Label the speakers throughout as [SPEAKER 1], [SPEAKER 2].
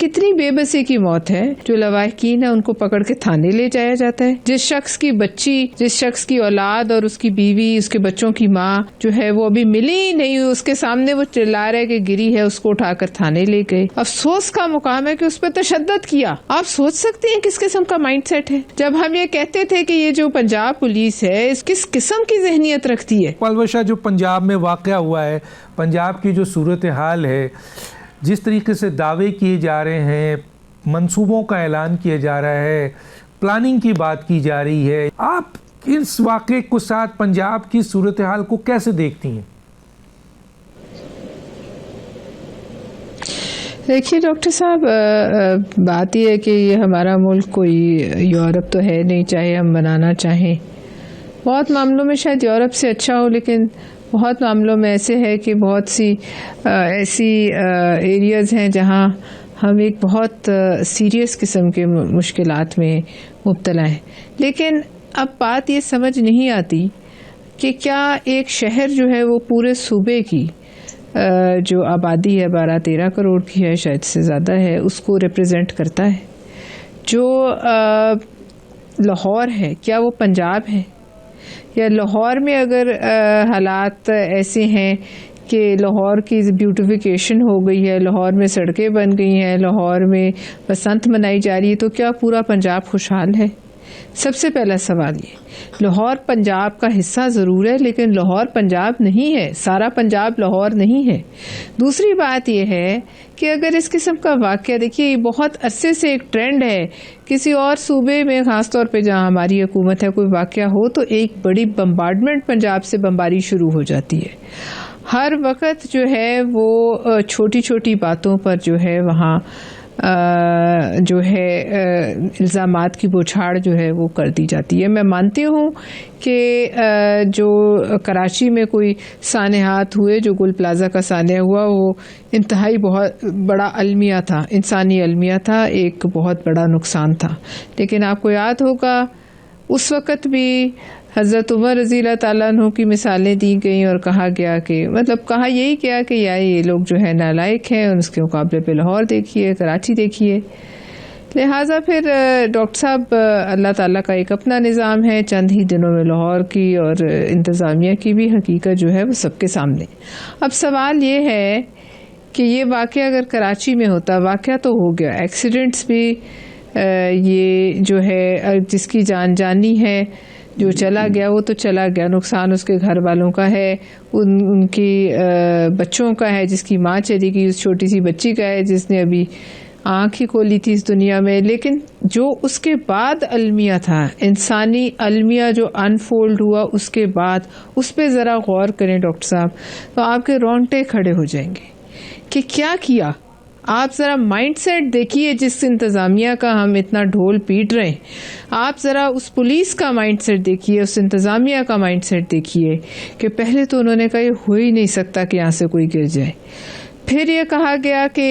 [SPEAKER 1] کتنی بے بسی کی موت ہے. جو لواحقین ہے ان کو پکڑ کے تھانے لے جایا جاتا ہے. جس شخص کی بچی، جس شخص کی اولاد اور اس کی بیوی، اس کے بچوں کی ماں جو ہے وہ ابھی ملی ہی نہیں، اس کے سامنے وہ چلا رہا ہے کہ گری ہے، اس کو اٹھا کر تھانے لے گئے. افسوس کا مقام ہے کہ اس پہ تشدد کیا. آپ سوچ سکتے ہیں کس قسم کا مائنڈ سیٹ ہے. جب ہم یہ کہتے تھے کہ یہ جو پنجاب پولیس ہے اس کس قسم کی ذہنیت رکھتی ہے.
[SPEAKER 2] پلوشہ جو پنجاب میں واقع ہوا ہے، پنجاب کی جو صورتحال ہے، جس طریقے سے دعوے کیے جا رہے ہیں، منصوبوں کا اعلان کیا جا رہا ہے، پلاننگ کی بات کی جا رہی ہے، آپ اس واقعے کو ساتھ پنجاب کی صورتحال کو کیسے دیکھتی ہیں؟
[SPEAKER 1] دیکھیے ڈاکٹر صاحب، بات یہ ہے کہ یہ ہمارا ملک کوئی یورپ تو ہے نہیں، چاہے ہم بنانا چاہیں. بہت معاملوں میں شاید یورپ سے اچھا ہو، لیکن بہت معاملوں میں ایسے ہے کہ بہت سی ایسی ایریاز ہیں جہاں ہم ایک بہت سیریس قسم کے مشکلات میں مبتلا ہیں. لیکن اب بات یہ سمجھ نہیں آتی کہ کیا ایک شہر جو ہے وہ پورے صوبے کی جو آبادی ہے 12-13 کروڑ کی ہے، شاید سے زیادہ ہے، اس کو ریپریزنٹ کرتا ہے. جو لاہور ہے کیا وہ پنجاب ہے؟ یا لاہور میں اگر حالات ایسے ہیں کہ لاہور کی بیوٹیفیکیشن ہو گئی ہے، لاہور میں سڑکیں بن گئی ہیں، لاہور میں بسنت منائی جا رہی ہے، تو کیا پورا پنجاب خوشحال ہے؟ سب سے پہلا سوال یہ. لاہور پنجاب کا حصہ ضرور ہے لیکن لاہور پنجاب نہیں ہے، سارا پنجاب لاہور نہیں ہے. دوسری بات یہ ہے کہ اگر اس قسم کا واقعہ، دیکھیے یہ بہت عرصے سے ایک ٹرینڈ ہے، کسی اور صوبے میں خاص طور پہ جہاں ہماری حکومت ہے کوئی واقعہ ہو تو ایک بڑی بمبارڈمنٹ پنجاب سے بمباری شروع ہو جاتی ہے. ہر وقت جو ہے وہ چھوٹی چھوٹی باتوں پر جو ہے وہاں جو ہے الزامات کی بوچھاڑ جو ہے وہ کر دی جاتی ہے. میں مانتی ہوں کہ جو کراچی میں کوئی سانحات ہوئے، جو گل پلازا کا سانحہ ہوا، وہ انتہائی بہت بڑا المیہ تھا، انسانی المیہ تھا، ایک بہت بڑا نقصان تھا. لیکن آپ کو یاد ہوگا اس وقت بھی حضرت عمر رضی اللہ تعالیٰ عنہ کی مثالیں دی گئیں اور کہا گیا کہ مطلب کہا یہی کیا کہ یہ لوگ جو ہے نالائق ہیں، اور اس کے مقابلے پہ لاہور دیکھیے، کراچی دیکھیے. لہٰذا پھر ڈاکٹر صاحب اللہ تعالیٰ کا ایک اپنا نظام ہے. چند ہی دنوں میں لاہور کی اور انتظامیہ کی بھی حقیقت جو ہے وہ سب کے سامنے. اب سوال یہ ہے کہ یہ واقعہ اگر کراچی میں ہوتا، واقعہ تو ہو گیا، ایکسیڈنٹس بھی یہ جو ہے جس کی جان جانی ہے، جو چلا گیا وہ تو چلا گیا، نقصان اس کے گھر والوں کا ہے، ان کی بچوں کا ہے، جس کی ماں چلی گئی، اس چھوٹی سی بچی کا ہے جس نے ابھی آنکھ ہی کھولی تھی اس دنیا میں. لیکن جو اس کے بعد المیہ تھا، انسانی المیہ جو انفولڈ ہوا اس کے بعد، اس پہ ذرا غور کریں ڈاکٹر صاحب، تو آپ کے رونگٹے کھڑے ہو جائیں گے کہ کیا کیا. آپ ذرا مائنڈ سیٹ دیکھیے جس انتظامیہ کا ہم اتنا ڈھول پیٹ رہے ہیں. آپ ذرا اس پولیس کا مائنڈ سیٹ دیکھیے، اس انتظامیہ کا مائنڈ سیٹ دیکھیے کہ پہلے تو انہوں نے کہا یہ ہو ہی نہیں سکتا کہ یہاں سے کوئی گر جائے. پھر یہ کہا گیا کہ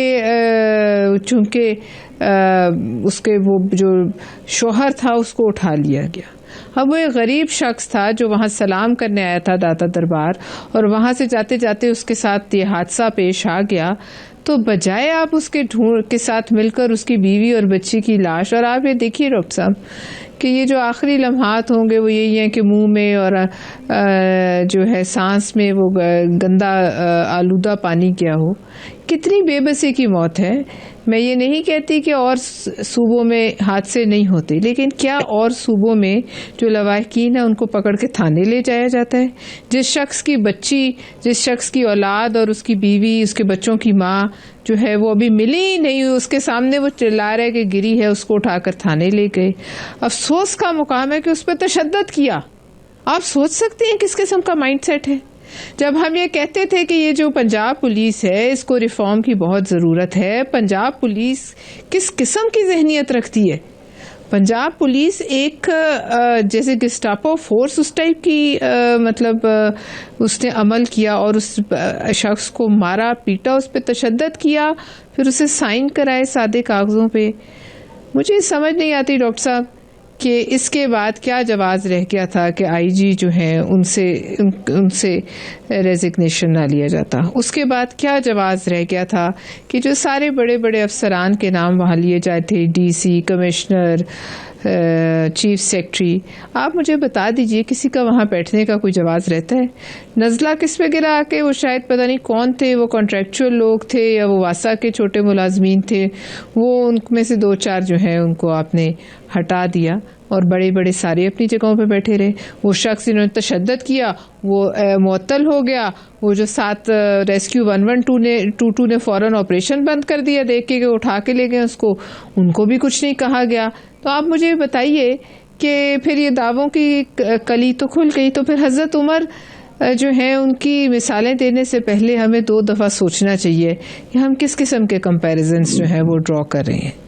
[SPEAKER 1] چونکہ اس کے وہ جو شوہر تھا اس کو اٹھا لیا گیا. اب وہ ایک غریب شخص تھا جو وہاں سلام کرنے آیا تھا داتا دربار، اور وہاں سے جاتے جاتے اس کے ساتھ یہ حادثہ پیش آ گیا. تو بجائے آپ اس کے ساتھ مل کر اس کی بیوی اور بچی کی لاش، اور آپ یہ دیکھیے ڈاکٹر صاحب کہ یہ جو آخری لمحات ہوں گے وہ یہی ہیں کہ منہ میں اور جو ہے سانس میں وہ گندا آلودہ پانی کیا ہو. کتنی بے بسی کی موت ہے. میں یہ نہیں کہتی کہ اور صوبوں میں حادثے نہیں ہوتے، لیکن کیا اور صوبوں میں جو لواحقین ہیں ان کو پکڑ کے تھانے لے جایا جاتا ہے؟ جس شخص کی بچی، جس شخص کی اولاد اور اس کی بیوی، اس کے بچوں کی ماں جو ہے وہ ابھی ملی ہی نہیں، اس کے سامنے وہ چلا رہا ہے کہ گری ہے، اس کو اٹھا کر تھانے لے گئے. افسوس کا مقام ہے کہ اس پہ تشدد کیا. آپ سوچ سکتے ہیں کس قسم کا مائنڈ سیٹ ہے. جب ہم یہ کہتے تھے کہ یہ جو پنجاب پولیس ہے اس کو ریفارم کی بہت ضرورت ہے، پنجاب پولیس کس قسم کی ذہنیت رکھتی ہے. پنجاب پولیس ایک جیسے گسٹاپو فورس اس ٹائپ کی مطلب اس نے عمل کیا اور اس شخص کو مارا پیٹا، اس پہ تشدد کیا، پھر اسے سائن کرائے سادے کاغذوں پہ. مجھے سمجھ نہیں آتی ڈاکٹر صاحب کہ اس کے بعد کیا جواز رہ گیا تھا کہ آئی جی جو ہیں ان سے ریزگنیشن نہ لیا جاتا. اس کے بعد کیا جواز رہ گیا تھا کہ جو سارے بڑے بڑے افسران کے نام وہاں لیے جائے تھے, D C, commissioner, chief secretary. آپ مجھے بتا دیجئے کسی کا وہاں بیٹھنے کا کوئی جواز رہتا ہے؟ نزلہ کس پہ گرا کے وہ شاید پتہ نہیں کون تھے, وہ کانٹریکچوئل لوگ تھے یا وہ واسا کے چھوٹے ملازمین تھے, وہ ان میں سے 2-4 جو ہیں ان کو آپ نے ہٹا دیا اور بڑے بڑے سارے اپنی جگہوں پہ بیٹھے رہے. وہ شخص انہوں نے تشدد کیا وہ معطل ہو گیا. وہ جو 7 ریسکیو 112 نے فوراً آپریشن بند کر دیا دیکھ کے کہ اٹھا کے لے گئے اس کو, ان کو بھی کچھ نہیں کہا گیا. تو آپ مجھے بتائیے کہ پھر یہ دعووں کی کلی تو کھل گئی, تو پھر حضرت عمر جو ہیں ان کی مثالیں دینے سے پہلے ہمیں 2 دفعہ سوچنا چاہیے کہ ہم کس قسم کے کمپیریزنز جو ہیں وہ ڈرا کر رہے ہیں.